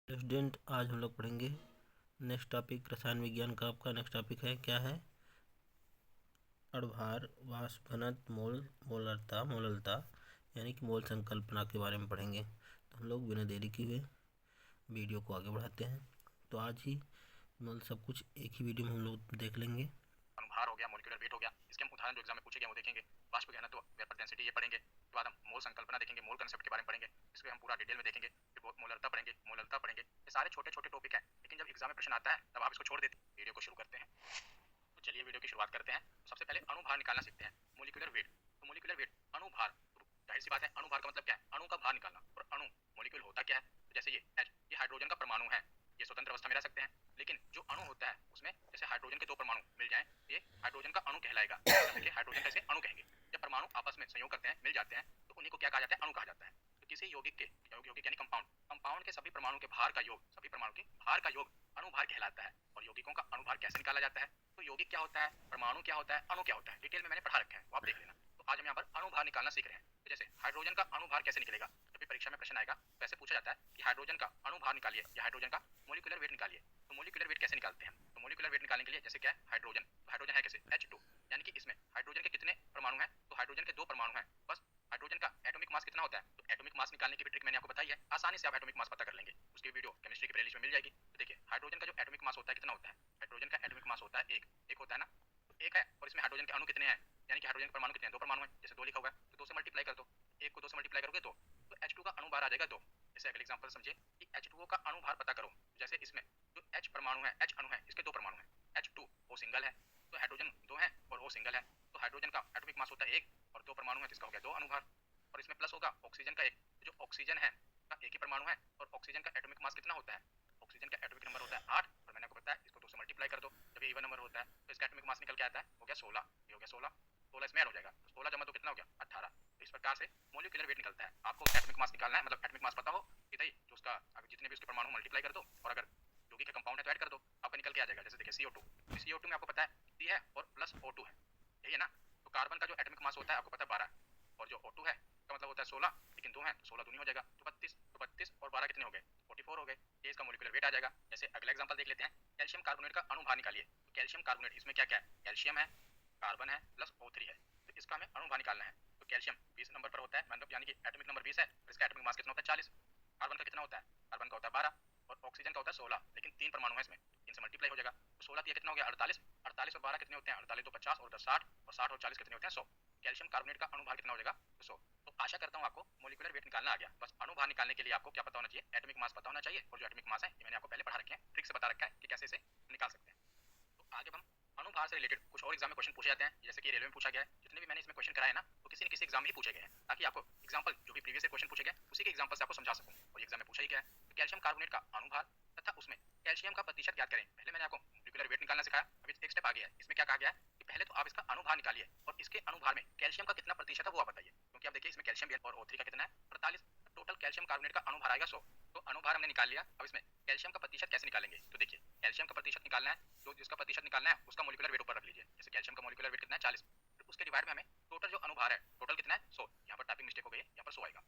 Student, आज हम लोग पढ़ेंगे नेक्स्ट टॉपिक रसायन विज्ञान का। आपका नेक्स्ट टॉपिक है क्या है? अणुभार, वाष्प घनत्व, मोललता यानी कि मोल संकल्पना के बारे में पढ़ेंगे। तो हम लोग बिना देरी किए वीडियो को आगे बढ़ाते हैं। तो आज ही सब कुछ एक ही वीडियो में हम लोग देख लेंगे। अनुभार हो गया, मोलिकुलर वेट हो गया, इसके हम उदाहरण जो एग्जाम में पूछे गए वो देखेंगे। वाष्प घनत्व, वेपर डेंसिटी ये पढ़ेंगे। उसके बाद हम मोल संकल्पना देखेंगे, मोल कंसेप्ट के बारे में पढ़ेंगे, इसको हम पूरा डिटेल में देखेंगे। फिर मोलरता पढ़ेंगे। ये सारे छोटे छोटे टॉपिक हैं, लेकिन जब एग्जाम में प्रश्न आता है तब आप इसको छोड़ देते हैं। वीडियो को शुरू करते हैं। तो चलिए वीडियो की शुरुआत करते हैं। सबसे पहले अणुभार निकालना सीखते हैं, मोलिकुलर वेट। तो मोलिकुलर वेट, अणुभार, जाहिर सी बात है अणुभार का मतलब क्या है? अणु का भार निकालना। और अणु मोलिक्यूल होता क्या है? तो जैसे ये H, ये हाइड्रोजन का परमाणु है, ये स्वतंत्र अवस्था में रह सकते हैं। लेकिन जो अणु होता है उसमें जैसे हाइड्रोजन के दो परमाणु मिल जाएं, ये हाइड्रोजन का अणु कहलाएगा। देखिए हाइड्रोजन कैसे अणु कहेंगे? जब परमाणु आपस में संयोग करते हैं, मिल जाते हैं, तो उन्हीं को क्या कहा जाता है? अणु कहा जाता है। तो किसी यौगिक यानी कंपाउंड के सभी परमाणु के भार का योग, अणुभार कहलाता है। और यौगिकों का अणुभार कैसे निकाला जाता है? तो यौगिक क्या होता है, परमाणु क्या होता है, अणु क्या होता है, डिटेल में मैंने पढ़ा रखा है, वो आप देख लेना। तो आज हम यहाँ पर अणुभार निकालना सीख रहे हैं। तो जैसे हाइड्रोजन का अणुभार कैसे निकलेगा? जब भी परीक्षा में प्रश्न आएगा वैसे पूछा जाता है कि हाइड्रोजन का अणुभार निकालिए या हाइड्रोजन का मोलिकुलर वेट निकालिए। तो मोलिकुलर वेट कैसे निकालते हैं? तो मोलिकुलर वेट निकालने के लिए जैसे क्या है, हाइड्रोजन है कैसे? H2, यानी कि इसमें हाइड्रोजन के कितने परमाणु हैं? तो हाइड्रोजन के दो परमाणु हैं बस। हाइड्रोजन का एटॉमिक मास कितना होता है? तो एटॉमिक मास निकालने की भी ट्रिक मैंने आपको बताई है, आसानी से आप एटॉमिक मास पता कर लेंगे। उसकी वीडियो केमिस्ट्री की प्लेलिस्ट में मिल जाएगी। तो देखिए हाइड्रोजन का जो एटॉमिक मास होता है कितना होता है? हाइड्रोजन का एटॉमिक मास होता है एक होता है ना, तो एक है। और इसमें हाइड्रोजन के अणु कितने हैं? यानी कि हाइड्रोजन के परमाणु कितने हैं? दो परमाणु हैं, जैसे दो लिखा हुआ है, तो दो से मल्टीप्लाई कर दो। एक को दो से मल्टीप्लाई करोगे तो H2 का अणु भार आ जाएगा दो। जैसे अगले एग्जांपल समझिए कि H2O का अणु भार पता करो। जैसे इसमें जो H परमाणु है, H अणु है, इसके दो परमाणु हैं। H2 O सिंगल है, तो हाइड्रोजन दो है और O सिंगल है, तो हाइड्रोजन का एटॉमिक मास होता है एक और दो परमाणु है, जिसका हो गया दो अणु भार। और इसमें प्लस होगा ऑक्सीजन का एक, जो ऑक्सीजन है का एक ही परमाणु है और ऑक्सीजन का एटॉमिक मास कितना होता है? ऑक्सीजन का एटॉमिक नंबर होता है 8 और मैंने आपको बताया इसको 2 से मल्टीप्लाई कर दो, जब ये इवन नंबर होता है तो इसका एटॉमिक मास निकल के आता है, हो गया 16। ये हो गया 16, 16 इसमें ऐड हो जाएगा, तो 16 जमा तो कितना हो गया? 18। तो इस प्रकार से मोलिकुलर वेट निकलता है। आपको एटॉमिक मास निकालना है, मतलब एटॉमिक मास पता हो इतना ही, जो उसका जितने भी उसके परमाणु मल्टीप्लाई कर दो और अगर यौगिक का कंपाउंड है तो ऐड कर दो, आपका निकल के आ जाएगा। जैसे देखिए CO2, CO2 में आपको पता है C है और प्लस O2 है, यही है ना। तो कार्बन का जो एटॉमिक मास होता है आपको पता है 12, और जो O2 है का मतलब होता है 16, लेकिन 2 है तो 16 दूनी हो जाएगा, तो 32। तो 32 और 12 कितने हो गए? 44 हो गए। ये इसका मोलिकुलर वेट आ जाएगा। जैसे अगला एग्जांपल देख लेते हैं, कैल्शियम कार्बोनेट का अणुभार निकालिए। तो कैल्शियम कार्बोनेट, इसमें क्या क्या है? कैल्शियम है, कार्बन है प्लस O3 है, तो इसका हमें अणुभार निकालना है। तो कैल्शियम 20 नंबर पर होता है, मतलब यानी कि एटॉमिक नंबर 20 है, और इसका एटॉमिक मास कितना होता है? 40। कार्बन का कितना होता है? कार्बन का होता है 12 और ऑक्सीजन का होता है 16, लेकिन 3 परमाणु है इसमें, 3 से मल्टीप्लाई हो जाएगा, तो 16 दिया कितना हो गया? 48। 48 और 12 कितने होते हैं? 48 तो 50 और 10 60, और 60 और 40 कितने होते हैं? 100। कैल्शियम कार्बोनेट का अणुभार कितना हो जाएगा? 100। तो आशा करता हूं आपको मोलिकुलर वेट निकालना आ गया। बस अणुभार निकालने के लिए आपको क्या पता होना चाहिए? एटॉमिक मास पता होना चाहिए, और जो एटॉमिक मास है ये मैंने आपको पहले पढ़ा रखे हैं, ट्रिक से बता रखा है कि कैसे इसे निकाल सकते हैं। तो आगे हम अणुभार से रिलेटेड कुछ और एग्जाम में क्वेश्चन पूछे जाते हैं, जैसे कि रेलवे में पूछा गया है। जितने भी मैंने इसमें क्वेश्चन कराए ना, तो किसी न किसी एग्जाम में ही पूछे गए हैं, ताकि आपको एग्जांपल जो भी प्रीवियस क्वेश्चन पूछे गए उसी के एग्जांपल से आपको समझा सकूं, और एग्जाम में पूछा ही गया है। तो कैल्शियम कार्बोनेट का अणुभार तथा उसमें कैल्शियम का प्रतिशत ज्ञात करें। पहले मैंने आपको मोलिकुलर वेट निकालना सिखाया, अभी एक स्टेप आगे है। इसमें क्या कहा गया है कि पहले तो आप इसका अणुभार निकालिए और इसके अणुभार में कैल्शियम का कितना प्रतिशत है वो आप बताइए, क्योंकि आप देखिए इसमें कैल्शियम भी है और O3 का कितना है? 48। टोटल कैल्शियम कार्बोनेट का अणुभार आएगा 100। तो अणुभार हमने निकाल लिया, अब इसमें कैल्शियम का प्रतिशत कैसे निकालेंगे? तो देखिए कैल्शियम का प्रतिशत निकालना है, जो जिसका प्रतिशत निकालना है उसका मोलिकुलर वेट ऊपर रख लीजिए। जैसे कैल्शियम का मोलिकुलर वेट कितना है? 40, तो उसके डिवाइड में हमें टोटल जो अणुभार है, टोटल कितना है? 100। यहाँ पर टाइपिंग मिस्टेक हो गई है, यहाँ पर 100 आएगा।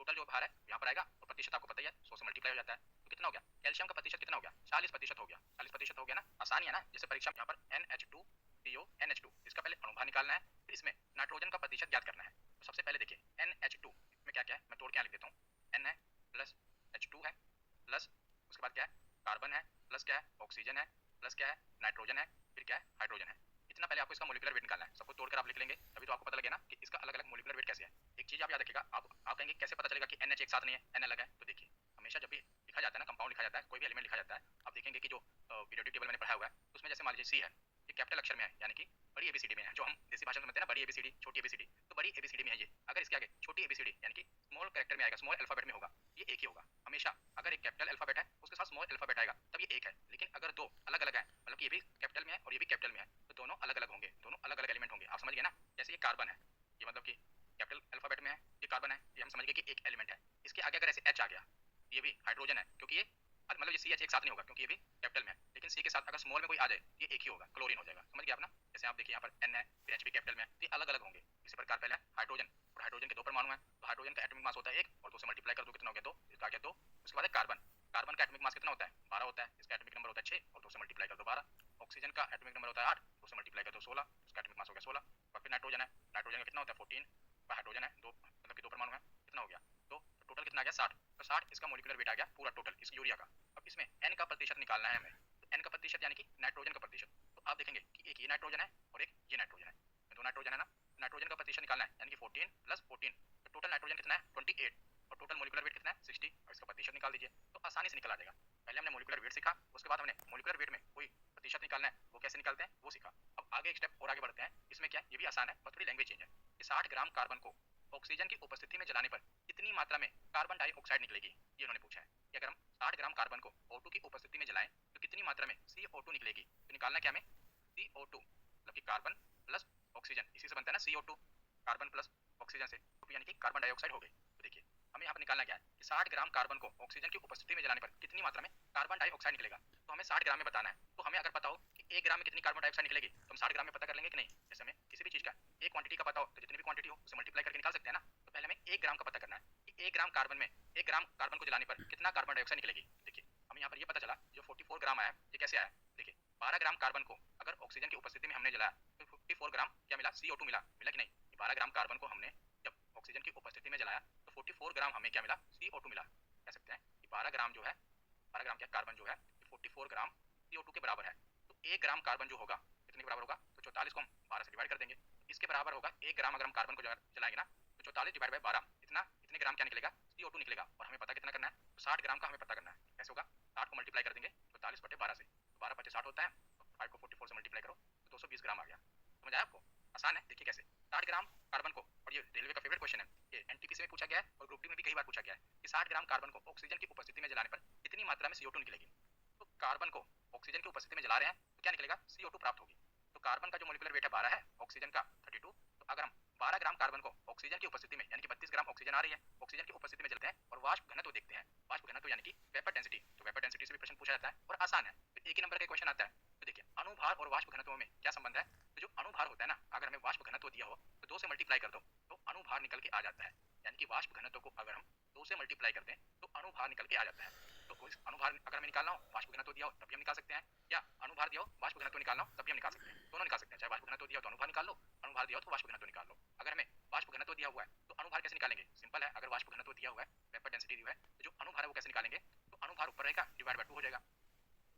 टोटल जो भार है यहाँ पर आएगा, और प्रतिशत आपको पता ही है 100 से मल्टीप्लाई हो जाता है, तो कितना हो गया? कैल्शियम का प्रतिशत कितना हो गया? 40% हो गया। 40% हो गया ना, आसानी है ना। जैसे परीक्षा में यहाँ पर NH2CO NH2, इसका पहले अणुभार निकालना है, फिर इसमें नाइट्रोजन का प्रतिशत ज्ञात करना है। तो सबसे पहले देखिए NH2 में क्या क्या है, मैं तोड़ के यहाँ लिख देता हूँ। N है प्लस H2 है प्लस उसके बाद क्या है? कार्बन है प्लस क्या है? ऑक्सीजन है प्लस क्या है? नाइट्रोजन है, फिर क्या है? हाइड्रोजन है। इतना पहले आपको इसका मोलिकुलर वेट निकालना है, सबको तोड़कर आप लिख लेंगे, तभी तो आपको पता लगे ना कि इसका अलग अलग मोलिकुलर वेट कैसे है। एक चीज आप याद रखिएगा, आप कहेंगे कैसे पता चलेगा कि NH एक साथ नहीं है, N अलग है? तो देखिए हमेशा जब भी लिखा जाता है ना, कंपाउंड लिखा जाता है, कोई भी एलिमेंट लिखा जाता है, आप देखेंगे कि जो पीरियोडिक टेबल मैंने पढ़ाया हुआ है उसमें जैसे मान लीजिए C है, ये कैपिटल अक्षर में है, यानी कि बड़ी एबीसीडी में है, जो हम देसी भाषा में समझते हैं ना, बड़ी एबीसीडी छोटी एबीसीडी, तो बड़ी एबीसीडी में है ये। अगर इसके आगे छोटी एबीसीडी यानी कि स्मॉल कैरेक्टर में आएगा, स्मॉल अल्फाबेट में होगा, ये एक ही होगा हमेशा। अगर एक कैपिटल अल्फाबेट है उसके साथ स्मॉल अल्फाबेट आएगा तब ये एक है, लेकिन अगर दो अलग अलग है, मतलब कि ये भी कैपिटल में है और ये भी कैपिटल में है, तो दोनों अलग अलग होंगे, दोनों अलग अलग एलिमेंट होंगे। आप समझ गए ना। जैसे ये कार्बन है, ये मतलब कि कैपिटल अल्फाबेट में है, ये कार्बन है, ये हम समझ गए कि एक एलिमेंट है। इसके आगे अगर ऐसे H आ गया, ये भी हाइड्रोजन है, क्योंकि ये मतलब ये CH एक साथ नहीं होगा क्योंकि ये भी कैपिटल में है, लेकिन C के साथ अगर स्मॉल में कोई आ जाए ये एक ही होगा, क्लोरीन हो जाएगा। समझ गए आप ना। जैसे आप देखिए यहाँ पर N है, फिर H भी कैपिटल में है, ये अलग अलग होंगे। इसी प्रकार पहले हाइड्रोजन, और हाइड्रोजन के दो परमाणु हैं, तो हाइड्रोजन का एटॉमिक मास होता है 1 और 2 से मल्टीप्लाई कर दो, कितना हो गया? 2, इसका आ गया 2। उसके बाद है कार्बन, कार्बन का एटॉमिक मास कितना होता है 12 होता है, इसका एटॉमिक नंबर होता है 6 और 2 से मल्टीप्लाई कर दो 12। ऑक्सीजन का एटॉमिक नंबर होता है 8, 2 से मल्टीप्लाई कर दो 16, इसका एटॉमिक मास हो गया 16। और फिर नाइट्रोजन है, नाइट्रोजन का कितना होता है 14, हाइड्रोजन है 2, मतलब कि 2 परमाणु है, कितना हो गया तो टोटल कितना आ गया 60। तो 60 इसका मोलिकुलर वेट आ गया पूरा टोटल इस यूरिया का। अब इसमें n का प्रतिशत निकालना है हमें, तो n का प्रतिशत यानी कि नाइट्रोजन का प्रतिशत। तो आप देखेंगे कि एक ये नाइट्रोजन है और एक ये नाइट्रोजन है, दो नाइट्रोजन है ना, नाइट्रोजन का प्रतिशत निकालना है यानी कि 14 प्लस 14, तो टोटल नाइट्रोजन कितना है 28 और टोटल मोलिकुलर वेट कितना है 60 और इसका प्रतिशत निकाल दीजिए तो आसानी से निकल आ जाएगा। पहले हमने मोलिकुलर वेट सीखा, उसके बाद हमने मोलिकुलर वेट में कोई प्रतिशत निकालना है वो कैसे निकालते हैं वो सीखा। अब आगे एक स्टेप और आगे बढ़ते हैं, इसमें क्या ये भी आसान है बस थोड़ी लैंग्वेज चेंज है कि 60 ग्राम कार्बन को ऑक्सीजन की उपस्थिति में जलाने पर कितनी मात्रा में कार्बन डाइऑक्साइड निकलेगी, ये उन्होंने पूछा है कि अगर हम 60 ग्राम कार्बन को O2 की उपस्थिति में जलाएं तो कितनी मात्रा में CO2 निकलेगी। तो निकालना क्या हमें CO2 मतलब कि कार्बन प्लस ऑक्सीजन, इसी से बनता है ना CO2, कार्बन प्लस ऑक्सीजन से यानी कि कार्बन डाइऑक्साइड हो गई। तो देखिए हमें यहाँ पर निकालना क्या है कि 60 ग्राम कार्बन को ऑक्सीजन की उपस्थिति में जलाने पर कितनी मात्रा में कार्बन डाइऑक्साइड निकलेगा, तो हमें 60 ग्राम में बताना है। तो हमें अगर पता हो कि 1 ग्राम में कितनी कार्बन डाइऑक्साइड निकलेगी तो हम 60 ग्राम में पता कर लेंगे कि नहीं। जैसे हमें किसी भी चीज का एक क्वांटिटी का पता हो तो जितनी भी क्वांटिटी हो उसे मल्टीप्लाई करके निकाल सकते हैं ना। तो पहले हमें 1 ग्राम का पता करना है कि 1 ग्राम कार्बन में 1 ग्राम कार्बन को जलाने पर कितना कार्बन डाइऑक्साइड निकलेगी। देखिए हमें यहाँ पर ये पता चला जो 44 ग्राम आया ये कैसे आया। देखिए 12 ग्राम कार्बन को अगर ऑक्सीजन की उपस्थिति में हमने जलाया तो 44 ग्राम क्या मिला CO2 मिला, मिला कि नहीं। 12 ग्राम कार्बन को हमने जब ऑक्सीजन की उपस्थिति में जलाया तो 44 ग्राम हमें क्या मिला CO2 मिला। कह सकते हैं कि 12 ग्राम जो है 12 ग्राम क्या कार्बन जो है 44 ग्राम CO2 के बराबर है। तो 1 ग्राम कार्बन जो होगा कितने के बराबर होगा तो 44 को हम 12 से डिवाइड कर देंगे, इसके बराबर होगा 1 ग्राम। अगर हम कार्बन को जलाएंगे ना तो 44 डिवाइड बाय 12 इतने ग्राम क्या निकलेगा CO2 निकलेगा। और हमें पता कितना करना है तो 60 ग्राम का हमें पता करना है। कैसे होगा 60 को मल्टीप्लाई कर देंगे 44 बटे 12 से, तो 12 बटे 60 होता है, 5 को 44 से मल्टीप्लाई करो तो 220 ग्राम आ गया। समझ आया आपको, आसान है। देखिए कैसे 60 ग्राम कार्बन को, और ये रेलवे का फेवरेट क्वेश्चन है, ये एनटीपीसी में पूछा गया है और ग्रुप डी में भी कई बार पूछा गया है कि 60 ग्राम कार्बन को ऑक्सीजन की उपस्थिति में जलाने पर कितनी मात्रा में CO2 निकलेगी। तो कार्बन को ऑक्सीजन की उपस्थिति में जला रहे हैं तो क्या निकलेगा CO2 प्राप्त होगी। तो कार्बन का जो मोलिकुलर वेट है 12 है, ऑक्सीजन का 32, तो अगर हम 12 ग्राम कार्बन को ऑक्सीजन की उपस्थिति में यानी कि 32 ग्राम ऑक्सीजन आ रही है ऑक्सीजन की उपस्थिति में जलते हैं और वाष्प घनत्व देखते हैं, वाष्प घनत्व यानी कि वेपर डेंसिटी, तो वेपर डेंसिटी से भी प्रश्न पूछा जाता है और आसान है। तो एक ही नंबर का क्वेश्चन आता है। तो देखिए अणुभार और वाष्प घनत्व में क्या संबंध है। तो जो अणुभार होता है ना अगर हमें वाष्प घनत्व दिया हो तो 2 से मल्टीप्लाई कर दो तो अणुभार निकल के आ जाता है, यानी कि वाष्प घनत्व को अगर हम 2 से मल्टीप्लाई कर दें तो अणुभार निकल के आ जाता है। तो कोई अणुभार अगर हमें निकालना हो वाष्प घनत्व दिया हो तब भी हम निकाल सकते हैं, या अणुभार दिया हो वाष्प घनत्व निकालना हो तब भी हम निकाल सकते हैं, दोनों निकाल सकते हैं। चाहे वाष्प घनत्व दिया हो तो अणुभार निकाल लो, अणुभार दिया हो तो वाष्प घनत्व निकाल लो। अगर हमें वाष्प घनत्व दिया हुआ है तो अणुभार कैसे निकालेंगे, सिंपल है। अगर वाष्प घनत्व दिया हुआ है वेपर डेंसिटी दिया है तो जो अणुभार है वो कैसे निकालेंगे, तो अणुभार ऊपर रहेगा डिवाइड बाय 2 हो जाएगा,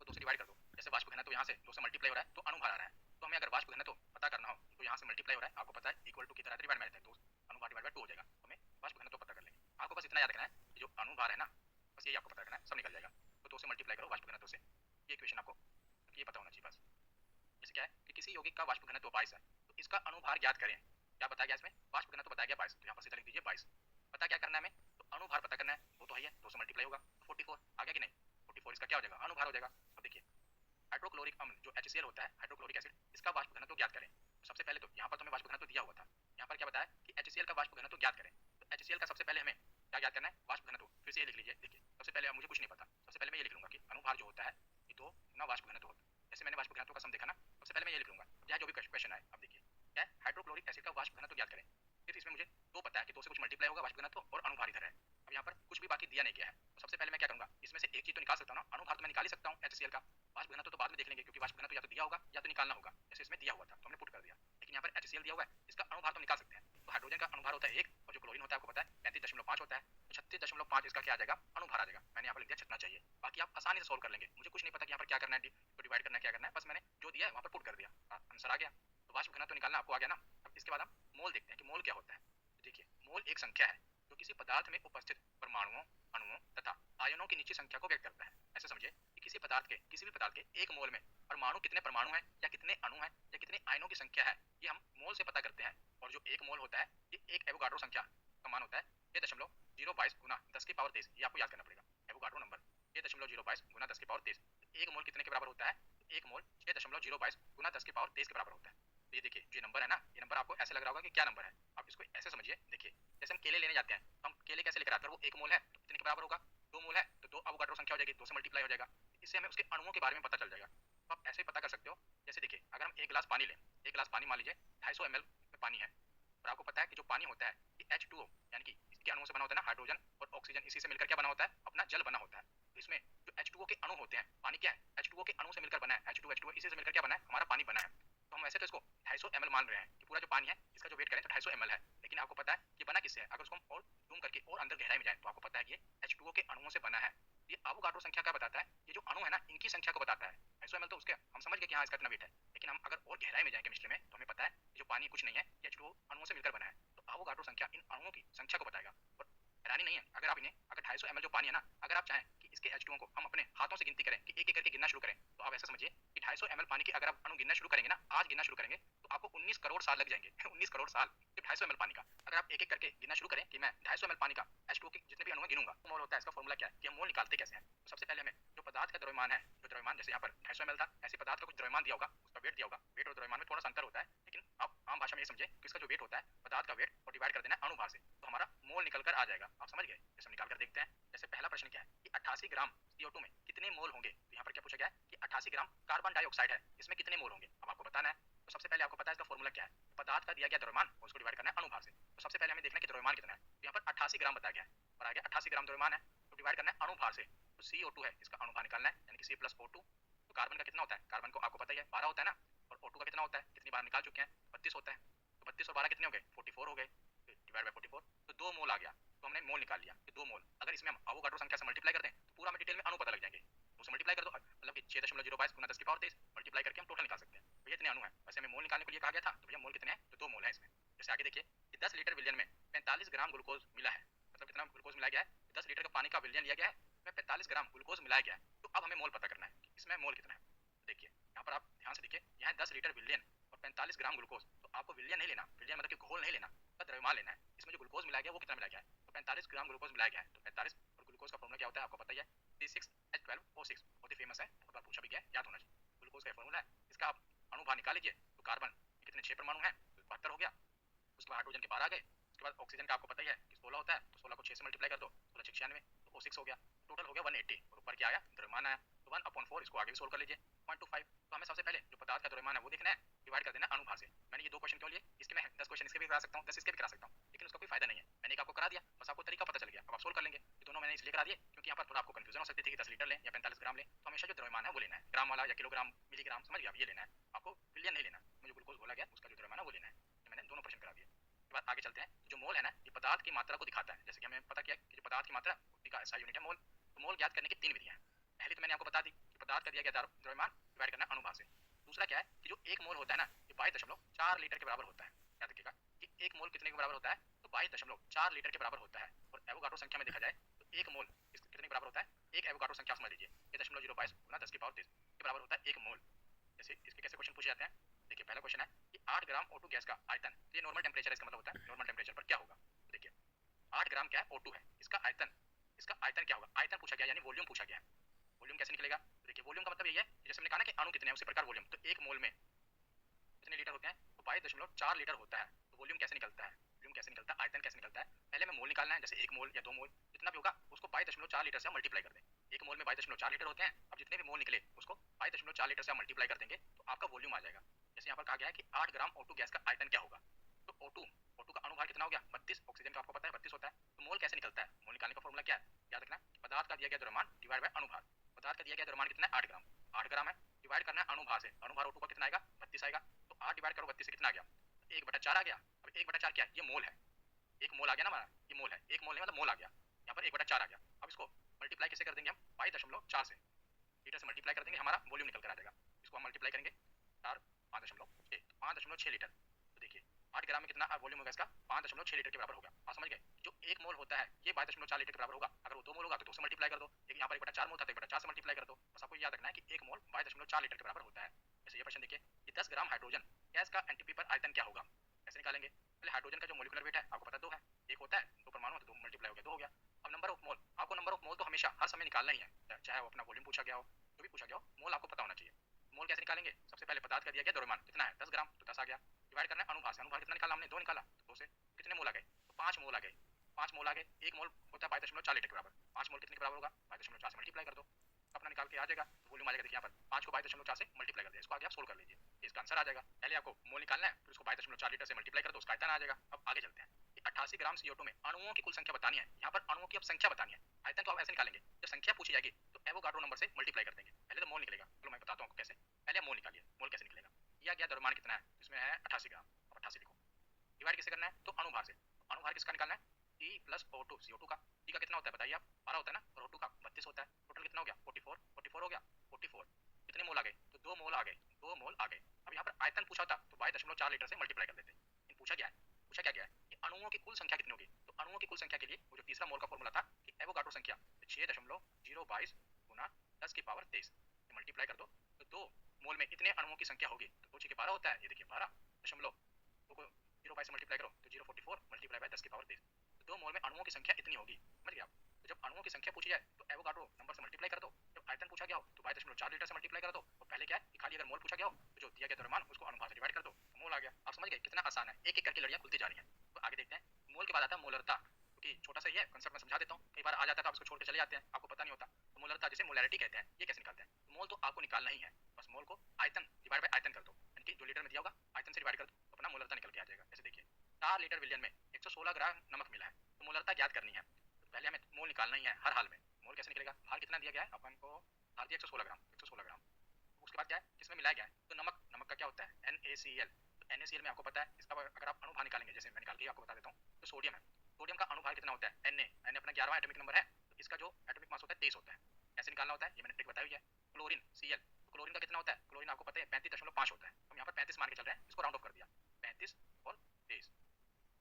तो 2 से डिवाइड कर दो। जैसे वाष्प घनत्व यहाँ से 2 से मल्टीप्लाई हो रहा है तो अणुभार आ रहा है, तो हमें अगर वाष्प घनत्व पता करना हो तो यहाँ से मल्टीप्लाई हो रहा है, आपको पता है इक्वल टू की तरह डिवाइड में रहता है, तो अणुभार डिवाइड बाय 2 हो जाएगा, तो हमें वाष्प घनत्व पता कर लेंगे। आपको बस इतना याद रखना है कि जो अणुभार है ना बस यही आपको पता करना है, सब निकल जाएगा। तो 2 से मल्टीप्लाई करो वाष्प घनत्व से, ये इक्वेशन आपको ये पता होना चाहिए बस। जैसे क्या है कि किसी यौगिक का वाष्प घनत्व 22 है तो इसका अणुभार ज्ञात करें। क्या बताया गया इसमें, वाष्प घनत्व बताया गया 22, तो यहाँ पर सीधा लिख दीजिए 22। पता क्या करना है हमें, तो अणुभार पता करना है, वो तो है 2 से मल्टीप्लाई होगा तो 44 आ गया कि नहीं, 44 इसका क्या हो जाएगा अणुभार हो जाएगा। अब देखिए हाइड्रोक्लोरिक अम्ल जो HCl होता है हाइड्रोक्लोरिक एसिड, इसका वाष्प घनत्व ज्ञात करें। तो सबसे पहले तो यहाँ पर हमें वाष्प घनत्व दिया हुआ था, यहाँ पर क्या बताया कि HCl का वाष्प घनत्व ज्ञात करें। तो HCl का सबसे पहले हमें क्या ज्ञात करना है वाष्प घनत्व, फिर से ये लिख लीजिए। देखिए सबसे पहले मुझे कुछ नहीं पता, सबसे पहले मैं ये लिख लूंगा कि अणुभार जो होता है ये 2 गुना वाष्प घनत्व होता है। जैसे मैंने वाष्प घनत्व का सम देखा ना, सबसे पहले मैं ये लिख लूंगा चाहे जो भी क्वेश्चन आए। अब देखिए क्या है हाइड्रोक्लोरिक एसिड का वाष्प घनत्व ज्ञात करें, फिर इसमें मुझे 2 पता है कि 2 से कुछ मल्टीप्लाई होगा वाष्प घनत्व और अणुभार इधर है। अब यहाँ पर कुछ भी बाकी दिया नहीं गया है, तो सबसे पहले मैं क्या करूंगा इसमें से एक चीज तो निकाल सकता हूँ ना, अणुभार तो मैं निकाल ही सकता हूँ HCl का, वाष्प घनत्व तो बाद में देख लेंगे क्योंकि वाष्प घनत्व या तो दिया होगा या तो निकालना होगा। जैसे इसमें दिया हुआ था तो हमने पुट कर दिया, लेकिन यहाँ पर HCl दिया हुआ है इसका अणुभार तो निकाल सकते हैं। तो हाइड्रोजन का अणुभार होता है 1 और जो क्लोरीन होता है आपको पता है 35.5 होता है, तो 36.5 इसका क्या आ जाएगा अणुभार आ जाएगा। मैंने यहाँ पर लिख दिया छटना चाहिए, बाकी आप आसानी से सोल्व कर लेंगे। मुझे कुछ नहीं पता कि यहाँ पर क्या करना है, तो डिवाइड करना है क्या करना है, बस मैंने जो दिया है वहाँ पर पुट कर दिया, आंसर आ गया। तो वाष्प घनत्व निकालना आपको आ गया ना। अब इसके बाद हम मोल देखते हैं कि मोल क्या होता है। देखिए मोल एक संख्या है जो किसी पदार्थ में उपस्थित परमाणुओं अणुओं तथा आयनों की निश्चित संख्या को व्यक्त करता है। ऐसे समझिए कि किसी भी पदार्थ के 1 मोल में परमाणु कितने परमाणु हैं या कितने अणु हैं या कितने आयनों की संख्या है, ये हम मोल से पता करते हैं। और जो 1 मोल होता है ये एक एवोगाड्रो संख्या का मान होता है 6.022 गुना 10 की पावर 23, ये आपको याद करना पड़ेगा। एवोगाड्रो नंबर 6.022 गुना 10 की पावर 23, 1 मोल कितने के बराबर होता है, 1 मोल 6.022 गुना 10 की पावर 23 के बराबर होता है। तो ये देखिए जो नंबर है ना, ये नंबर आपको ऐसे लग रहा होगा कि क्या नंबर है, आप इसको ऐसे समझिए। देखिए जैसे हम केले लेने जाते हैं तो हम केले कैसे लेकर आते हैं, वो 1 मोल है तो कितने के बराबर होगा 2 मोल है तो 2 एवोगाड्रो संख्या हो जाएगी, 2 से मल्टीप्लाई हो जाएगा। इससे हमें उसके अणुओं के बारे में पता चल जाएगा। तो आप ऐसे ही पता कर सकते हो। जैसे देखिए अगर हम 1 गिलास पानी लें, 1 गिलास पानी मान लीजिए 250 ml में पानी है, और आपको पता है कि जो पानी होता है ये H2O यानी कि इसके अणुओं से बना होता है ना, हाइड्रोजन और ऑक्सीजन, इसी से मिलकर क्या बना होता है अपना जल बना होता है। तो इसमें जो H2O के अणु होते हैं, पानी क्या है, H2O के अणु से मिलकर बना है, H2H2O इसी से मिलकर क्या बना है, हमारा पानी बना है। तो हम वैसे तो इसको 250 ml मान रहे हैं कि पूरा जो पानी है इसका जो वेट करें तो 250 ml है, लेकिन आपको पता है ये बना किससे है। अगर उसको हम और जूम करके और अंदर गहराई में जाए तो आपको पता है कि ये H2O के अणुओं से बना है। ये एवोगाड्रो संख्या क्या बताता है, ये जो अणु है ना इनकी संख्या को बताता है। 250 ml तो उसके हम समझ गए कि हाँ इसका इतना वेट है, लेकिन हम अगर और गहराई में जाए केमिस्ट्री में तो हमें पता है ये जो पानी कुछ नहीं है, ये H2O अणुओं से मिलकर बना है। तो एवोगाड्रो संख्या इन अणुओं की संख्या को बताएगा। और हैरानी नहीं है अगर आप इन्हें, अगर 250 ml जो पानी है ना, अगर आप चाहें कि इसके H2O को हम अपने हाथों से गिनती करें कि एक एक करके गिनना शुरू करें, तो आप ऐसा समझिए कि 250 ml पानी के अगर आप अणु गिनना शुरू करेंगे ना, आज गिनना शुरू करेंगे तो आपको 19 करोड़ साल लग जाएंगे 19 करोड़ साल सिर्फ 250 ml पानी का। अगर आप एक एक करके गिनना शुरू करें कि मैं 250 ml पानी का H2O के जितने भी अणु गिनूंगा, तो मोल होता है, इसका फॉर्मूला क्या है कि हम मोल निकालते कैसे हैं। तो सबसे पहले हमें जो पदार्थ का द्रव्यमान है, जो द्रव्यमान जैसे यहाँ पर 250 ml था, ऐसे पदार्थ का कुछ द्रव्यमान दिया होगा, उसका वेट दिया होगा। वेट और द्रव्यमान में थोड़ा सा अंतर होता है, लेकिन आप आम भाषा में ये समझे कि इसका जो वेट होता है पदार्थ का वेट और डिवाइड कर देना है अणुभार से, तो हमारा मोल निकल कर आ जाएगा। आप समझ गए, जैसे हम निकाल कर देखते हैं। जैसे पहला प्रश्न क्या है कि 88 ग्राम CO2 में कितने मोल होंगे। तो यहाँ पर क्या पूछा गया है कि 88 ग्राम कार्बन डाइऑक्साइड है, इसमें कितने मोल होंगे, अब आपको बताना है। तो सबसे पहले आपको पता है इसका फॉर्मूला क्या है, पदार्थ का दिया गया द्रव्यमान और उसको डिवाइड करना है अणुभार से। तो सबसे पहले हमें देखना है कि द्रव्यमान कितना है। तो यहाँ पर 88 ग्राम बताया गया है और आ गया 88 ग्राम द्रव्यमान है, तो डिवाइड करना है अणुभार से। तो CO2 है, इसका अणुभार निकालना है, यानी कि C+O2। तो कार्बन का कितना होता है, कार्बन को आपको पता ही है 12 होता है ना, और O2 का कितना होता है, कितनी बार निकाल चुके हैं, 32 होता है। तो 32 और 12 कितने हो गए, 44 हो गए, डिवाइड बाय 44, तो 2 मोल आ गया। तो हमने मोल निकाल लिया कि 2 मोल। अगर इसमें हम एवोगाड्रो संख्या से मल्टीप्लाई करते हैं तो पूरा में डिटेल में अणु पता लग जाएंगे। उससे मल्टीप्लाई कर दो, मतलब कि 6.022 गुना 10 की पावर 23 मल्टीप्लाई करके हम टोटल निकाल सकते हैं भैया इतने अणु हैं। वैसे हमें मोल निकालने के लिए कहा गया था, तो भैया मोल कितने हैं, तो 2 मोल है इसमें। जैसे आगे देखिए कि 10 लीटर विलियन में 45 ग्राम ग्लूकोज मिला है, मतलब कितना ग्लूकोज मिलाया गया है, 10 लीटर का पानी का विलियन लिया गया है, उसमें 45 ग्राम ग्लूकोज मिलाया गया है। तो अब हमें मोल पता करना है कि इसमें मोल कितना है। देखिए यहाँ पर आप ध्यान से देखिए, यहाँ 10 लीटर विलियन और 45 ग्राम ग्लूकोज, तो आपको विलियन नहीं लेना, विलियन मतलब कि घोल नहीं लेना, द्रव्यमान लेना है। इसमें जो ग्लूकोज मिलाया गया वो कितना मिलाया गया है, तो 45 ग्राम ग्लूकोज मिलाया गया है। तो 45 और ग्लूकोज का फॉर्मूला क्या होता है आपको पता ही है, C6H12O6, बहुत ही फेमस है, बहुत बार पूछा भी गया है, याद होना चाहिए। ग्लूकोज का फॉर्मूला है, इसका आप अणुभार निकाल लीजिए। तो कार्बन कितने 6 परमाणु हैं, तो 72 हो गया। उसके बाद हाइड्रोजन के 12 आ गए। उसके बाद ऑक्सीजन का आपको पता ही है कि 16 होता है, तो 16 को 6 से मल्टीप्लाई कर दो, 16 6 96, तो O6 हो गया। टोटल हो गया 180 और ऊपर क्या आया, द्रव्यमान आया। तो 1/4 इसको आगे भी सोल्व कर लीजिए, 0.25। तो हमें सबसे पहले जो पदार्थ का द्रव्यमान है वो देखना है, डिवाइड कर देना अणुभार से। मैंने ये 2 क्वेश्चन क्यों लिए, इसके मैं 10 क्वेश्चन इसके भी करा सकता हूँ, 10 इसके भी करा सकता हूँ, लेकिन उसका कोई फायदा नहीं है। मैंने एक आपको करा दिया, बस आपको तरीका पता चल गया, अब आप सोल्व कर लेंगे। ये दोनों मैंने इसलिए करा दिए क्योंकि यहाँ पर थोड़ा आपको कंफ्यूजन हो सकती थी कि 10 लीटर लें या 45 ग्राम लें। तो हमेशा जो द्रव्यमान है वो लेना है, ग्राम वाला या किलोग्राम मिलीग्राम, समझ गया, ये लेना है आपको, बिलियन नहीं लेना। मुझे ग्लूकोज बोला गया उसका जो द्रव्यमान है वो लेना है। तो मैंने दोनों प्रश्न करा दिए। उसके बाद आगे चलते हैं। जो मोल है ना, ये पदार्थ की मात्रा को दिखाता है। जैसे कि हमें पता किया कि जो पदार्थ की मात्रा का SI यूनिट है मोल। तो मोल ज्ञात करने की 3 विधियां हैं। पहली तो मैंने आपको बता दी कि पदार्थ का दिया गया द्रव्यमान डिवाइड करना अणुभार से। दूसरा क्या है कि जो 1 मोल होता है ना, ये 22.4 लीटर के बराबर होता है। याद रखिएगा कि 1 मोल कितने के बराबर होता है, तो 22.4 लीटर के बराबर होता है। और एवोगाड्रो संख्या में देखा जाए तो 1 मोल कितने के बराबर होता है, एक एवोगाड्रो संख्या समझ लीजिए 6.022 गुना 10 की पावर 23 के बराबर होता है 1 मोल। जैसे इसके कैसे क्वेश्चन पूछे जाते हैं, देखिए पहला क्वेश्चन है कि 8 ग्राम O2 गैस का आयतन, ये नॉर्मल टेंपरेचर है, इसका मतलब होता है नॉर्मल टेंपरेचर पर क्या होगा। तो देखिए 8 ग्राम क्या है, O2 है, इसका आयतन क्या होगा, आयतन पूछा गया यानी वॉल्यूम पूछा गया है। वॉल्यूम कैसे निकलेगा, तो देखिए वॉल्यूम का मतलब यही है कि जैसे हमने कहा ना कि अणु कितने हैं उसी प्रकार वॉल्यूम। तो 1 मोल में कितने लीटर होते हैं, तो 22.4 लीटर होता है। तो वॉल्यूम कैसे निकलता है, वॉल्यूम कैसे निकलता है, आयतन कैसे निकलता है। पहले हमें मोल निकालना है, जैसे 1 मोल या 2 मोल जितना भी होगा उसको 22.4 लीटर से मल्टीप्लाई कर दें। 1 मोल में 22.4 लीटर होते हैं, अब जितने भी मोल निकले उसको 22.4 लीटर से आप मल्टीप्लाई कर देंगे तो आपका वॉल्यूम आ जाएगा। जैसे यहाँ पर कहा गया है कि 8 ग्राम O2 गैस का आयतन क्या होगा, तो O2 का अणुभार कितना हो गया 32, ऑक्सीजन का आपको पता है 32 होता है। तो मोल कैसे निकलता है, मोल निकालने का फॉर्मूला क्या है, याद रखना पदार्थ का दिया गया द्रव्यमान डिवाइड बाय अणुभार। पदार्थ का दिया गया द्रव्यमान कितना है 8 ग्राम, 8 ग्राम है, डिवाइड करना है अणुभार से। अणुभार O2 का कितना आएगा 32 आएगा। तो 8 डिवाइड करो 32 से कितना आ गया, 1/4 आ गया। अब 1/4 क्या है, ये मोल है, 1 मोल आ गया ना हमारा, ये मोल है, 1 मोल नहीं मतलब मोल आ गया। यहाँ पर 1/4 आ गया। अब इसको मल्टीप्लाई कैसे कर देंगे हम, 22.4 से, लीटर से मल्टीप्लाई कर देंगे, हमारा वॉल्यूम निकल कर आ जाएगा। इसको हम मल्टीप्लाई करेंगे 4 5.6, 5.6 लीटर। तो देखिए 8 ग्राम में कितना वॉल्यूम होगा इसका, 5.6 लीटर के बराबर होगा। आप समझ गए, जो 1 मोल होता है ये 22.4 लीटर के बराबर होगा। अगर वो 2 मोल होगा तो 2 से मल्टीप्लाई कर दो, लेकिन यहाँ पर 1/4 मोल था तो 1/4 से मल्टीप्लाई कर दो। बस आपको याद रखना है कि 1 मोल 22.4 लीटर के बराबर होता है। जैसे ये प्रश्न देखिए कि 10 ग्राम हाइड्रोजन गैस का एनटीपी पर आयतन क्या होगा, कैसे निकालेंगे। पहले हाइड्रोजन का जो मोलिकुलर वेट है आपको पता 2 है, एक होता है 2 परमाणु, तो 2 मल्टीप्लाई हो गया 2 हो गया। अब नंबर ऑफ मोल, आपको नंबर ऑफ मोल तो हमेशा हर समय निकालना ही है, चाहे वो अपना वॉल्यूम पूछा गया हो, जो भी पूछा गया हो, मोल आपको पता होना चाहिए। मोल कैसे निकालेंगे, सबसे पहले पदार्थ का दिया गया द्रव्यमान कितना है 10 ग्राम, तो 10 आ गया, डिवाइड करना है अणुभार से। अणुभार कितना निकाला हमने, 2 निकाला, तो 2 से कितने मोल आ गए, तो 5 मोल आ गए। 5 मोल आ गए, 1 मोल होता है 22.4 लीटर के बराबर, 5 मोल कितने के बराबर होगा 22.4 से मल्टीप्लाई कर दो, अपना निकाल के आ जाएगा, तो वॉल्यूम आ जाएगा। देखिए यहाँ पर 5 को 22.4 से मल्टीप्लाई कर दिया, इसको आगे आप सोल्व कर लीजिए, इसका आंसर आ जाएगा। पहले आपको मोल निकालना है, फिर उसको 22.4 लीटर से मल्टीप्लाई कर दो, उसका आयतन आ जाएगा। अब आगे चलते हैं, 88 ग्राम CO2 में अणुओं की कुल संख्या बतानी है। यहाँ पर अणुओं की अब संख्या बतानी है। आयतन तो आप ऐसे निकालेंगे, जब संख्या पूछी जाएगी तो एवोगाड्रो नंबर से मल्टीप्लाई कर देंगे। पहले तो मोल निकलेगा, चलो मैं बताता हूँ आपको कैसे। पहले आप मोल निकालिए, मोल कैसे निकलेगा। दिया गया द्रव्यमान कितना है, इसमें है 88 ग्राम, अब 88 लिखो। डिवाइड किसे करना है, तो अणुभार से। अणुभार किसका निकालना है, T प्लस O2 CO2 का। T का कितना होता है बताइए आप, 12 होता है ना, और O2 का 32 होता है। टोटल कितना हो गया, 44, 44 हो गया, 44। कितने मोल आ गए, तो 2 मोल आ गए, 2 मोल आ गए। अब यहाँ पर आयतन पूछा था तो 22.4 लीटर से मल्टीप्लाई कर देते। पूछा क्या है, पूछा क्या गया है कि अणुओं की कुल संख्या कितनी होगी। तो अणुओं की कुल संख्या के लिए वो जो तीसरा मोल का फॉर्मूला था कि एवोगाड्रो संख्या, 6.022 गुना 10 की पावर 23 मल्टीप्लाई कर दो, तो 2 मोल में इतने अणुओं की संख्या होगी। तो 2 6 12 होता है, ये देखिए 12 दशमलव 2 को 0 से मल्टीप्लाई करो तो 044 मल्टीप्लाई बाय 10 की पावर 23। तो 2 मोल में अणुओं की संख्या इतनी होगी, समझ गए आप। तो जब अणुओं की संख्या पूछी जाए तो एवोगाड्रो नंबर से मल्टीप्लाई कर दो। जब आयतन पूछा गया हो तो 22.4 लीटर से मल्टीप्लाई कर दो। और पहले क्या है कि खाली अगर मोल पूछा गया हो तो जो दिया गया द्रव्यमान उसको अनुभाग से डिवाइड कर दो, तो मोल आ गया। आप समझ गए कितना आसान है, एक एक करके लड़ियां खुलती जा रही हैं। तो आगे देखते हैं। मोल के बाद आता है मोलरता, क्योंकि छोटा सा ही है कंसेप्ट, में समझा देता हूँ। कई बार आ जाता है तो आप इसको छोड़ के चले जाते हैं, आपको पता नहीं होता। तो मोलरता जिसे मोलैरिटी कहते हैं, ये कैसे निकालते हैं। मोल तो आपको निकालना ही है, बस मोल को आयतन डिवाइड बाय आयतन कर दो, यानी कि जो लीटर में दिया होगा आयतन से डिवाइड कर दो, तो अपना मोलरता निकल के आ जाएगा। जैसे देखिए 4 लीटर विलियन में 116 ग्राम नमक मिला है, तो मोलरता ज्ञात करनी है। तो पहले हमें मोल निकालना ही है हर हाल में। मोल कैसे निकलेगा, भार कितना दिया गया है अपन को, भार दिया 116 ग्राम, 116 ग्राम। उसके बाद क्या है, किसमें मिलाया गया है, तो नमक, नमक का क्या होता है NaCl। तो NaCl में आपको पता है इसका अगर आप अणुभार निकालेंगे, जैसे मैं निकाल के आपको बता देता हूँ। तो सोडियम है, सोडियम का अणुभार कितना होता है Na, Na अपना 11वां एटॉमिक नंबर है, तो इसका जो एटॉमिक मास होता है 23 होता है। कैसे निकालना होता है ये मैंने ट्रिक बताई है। क्लोरीन Cl, तो क्लोरीन का कितना होता है, क्लोरीन आपको पता है 35.5 होता है। हम यहाँ पर 35 मान के चल रहे हैं, इसको राउंड ऑफ कर दिया, 35 और 23,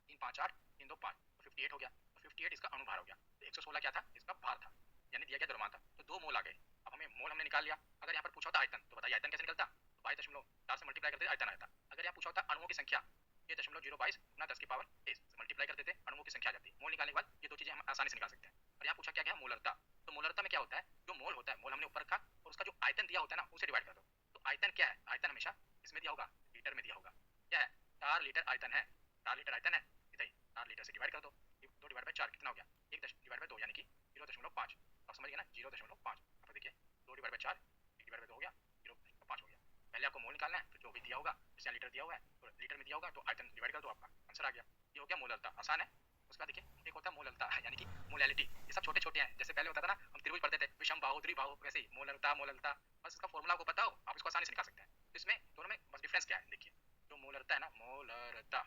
3 5 8 3 2 5, तो 58 हो गया। तो 58 इसका अणुभार हो गया। तो 116 क्या था, इसका भार था, यानी दिया गया द्रव्यमान था। तो 2 मोल आ गए। अब हमें मोल हमने निकाल लिया। अगर यहाँ पर पूछा होता आयतन, तो बताइए आयतन कैसे निकलता, तो 22.4 से मल्टीप्लाई करते आयतन आया था। अगर यहाँ पूछा होता अणुओं की संख्या, 6.022 गुना 10 की पावर 23 से मल्टीप्लाई कर देते, अणुओं की संख्या आ जाती। मोल निकालने के बाद ये दो चीजें हम आसानी से निकाल सकते हैं। और यहाँ पूछा क्या गया, मोलरता। तो मोलरता में क्या होता है, जो मोल होता है, मोल हमने ऊपर रखा और उसका जो आयतन दिया होता है ना, उसे डिवाइड कर दो। तो आयतन क्या है, आयतन हमेशा इसमें दिया होगा, लीटर में दिया होगा। क्या है, 4 लीटर आयतन है, 4 लीटर आयतन है, इतना 4 लीटर से डिवाइड कर दो। 2 डिवाइड बाय 4 कितना हो गया, 1 डिवाइड बाय 2 यानी कि 0.5। आप समझ गए ना, 0.5। अब देखिए 2 डिवाइड बाय 4, 1 डिवाइड बाय 2 हो गया, 0.5 हो गया। पहले आपको मोल निकालना है, फिर जो भी दिया होगा, जैसे लीटर दिया हुआ है तो लीटर में दिया होगा तो आयतन डिवाइड कर दो, आपका आंसर आ गया। ये हो गया मोलरता, आसान है। उसके बाद देखिए एक होता है मोलरता, यानी कि मोलैलिटी। ये सब छोटे छोटे हैं, जैसे पहले होता था ना हम त्रिभुज पढ़ते थे, विषम बाहु द्विबाहु, वैसे ही मोलरता, मोलरता। बस इसका फॉर्मूला आपको पता हो, आप इसको आसानी से निकाल सकते हैं। तो इसमें दोनों में बस डिफरेंस क्या है, देखिए जो मोलरता है ना, मोलरता,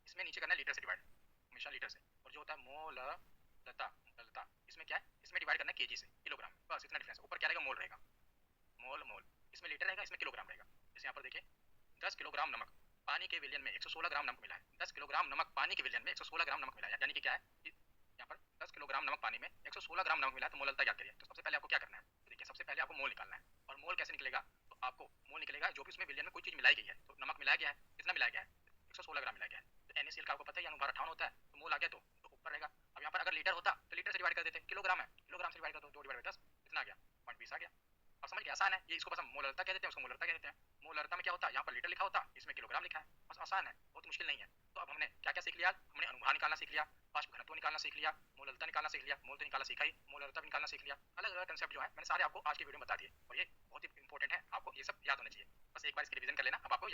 इसमें नीचे करना है लीटर से डिवाइड, हमेशा लीटर से। और जो होता है मोलरता, मोलरता, इसमें क्या है, इसमें डिवाइड करना है केजी से, किलोग्राम। बस इतना डिफरेंस। ऊपर क्या रहेगा, मोल रहेगा, मोल मोल, इसमें लीटर रहेगा, इसमें किलोग्राम रहेगा। जैसे यहाँ पर देखिए 10 किलोग्राम नमक पानी के विलियन में 116 ग्राम नमक मिला है। 10 किलोग्राम नमक पानी के विलियन में 116 ग्राम नमक मिला है, यानी कि क्या है कि यहाँ पर 10 किलोग्राम नमक पानी में 116 ग्राम नमक मिला है। तो मोलरता याद करिए। तो सबसे पहले आपको क्या करना है, तो देखिए सबसे पहले आपको मोल निकालना है। और मोल कैसे निकलेगा, तो आपको मोल निकलेगा जो भी उसमें विलियन में कोई चीज मिलाई गई है। तो नमक मिलाया गया है, कितना मिलाया गया है, 116 ग्राम मिलाया गया है। तो NaCl का आपको पता है अनुभार 58 होता है, तो मोल आ गया तो ऊपर रहेगा। अब यहाँ पर अगर लीटर होता तो लीटर से डिवाइड कर देते, किलोग्राम है, किलोग्राम से डिवाइड कर दो, 2 डिवाइड बाय 10 कितना आ गया, 0.20 आ गया। अब समझ गए, आसान है ये। इसको बस हम मोलरता कह देते हैं, उसको मोलरता कह देते हैं। मोलरता में क्या होता है, यहाँ पर लीटर लिखा होता, इसमें किलोग्राम लिखा है, बस आसान है, बहुत मुश्किल नहीं है। तो अब हमने क्या क्या सीख लिया, हमने अनुभार निकालना सीख लिया, बाष्प घनत्व निकालना सीख लिया, मोलरता निकालना सीख लिया, मोल तो निकालना सीखा ही, मोलरता भी निकालना सीख लिया। अलग अलग कंसेप्ट जो है मैंने सारे आपको आज की वीडियो में बता दिए, और ये बहुत ही इंपॉर्टेंट है, आपको ये सब याद होना चाहिए। बस एक बार इसकी रिवीजन कर लेना, अब आपको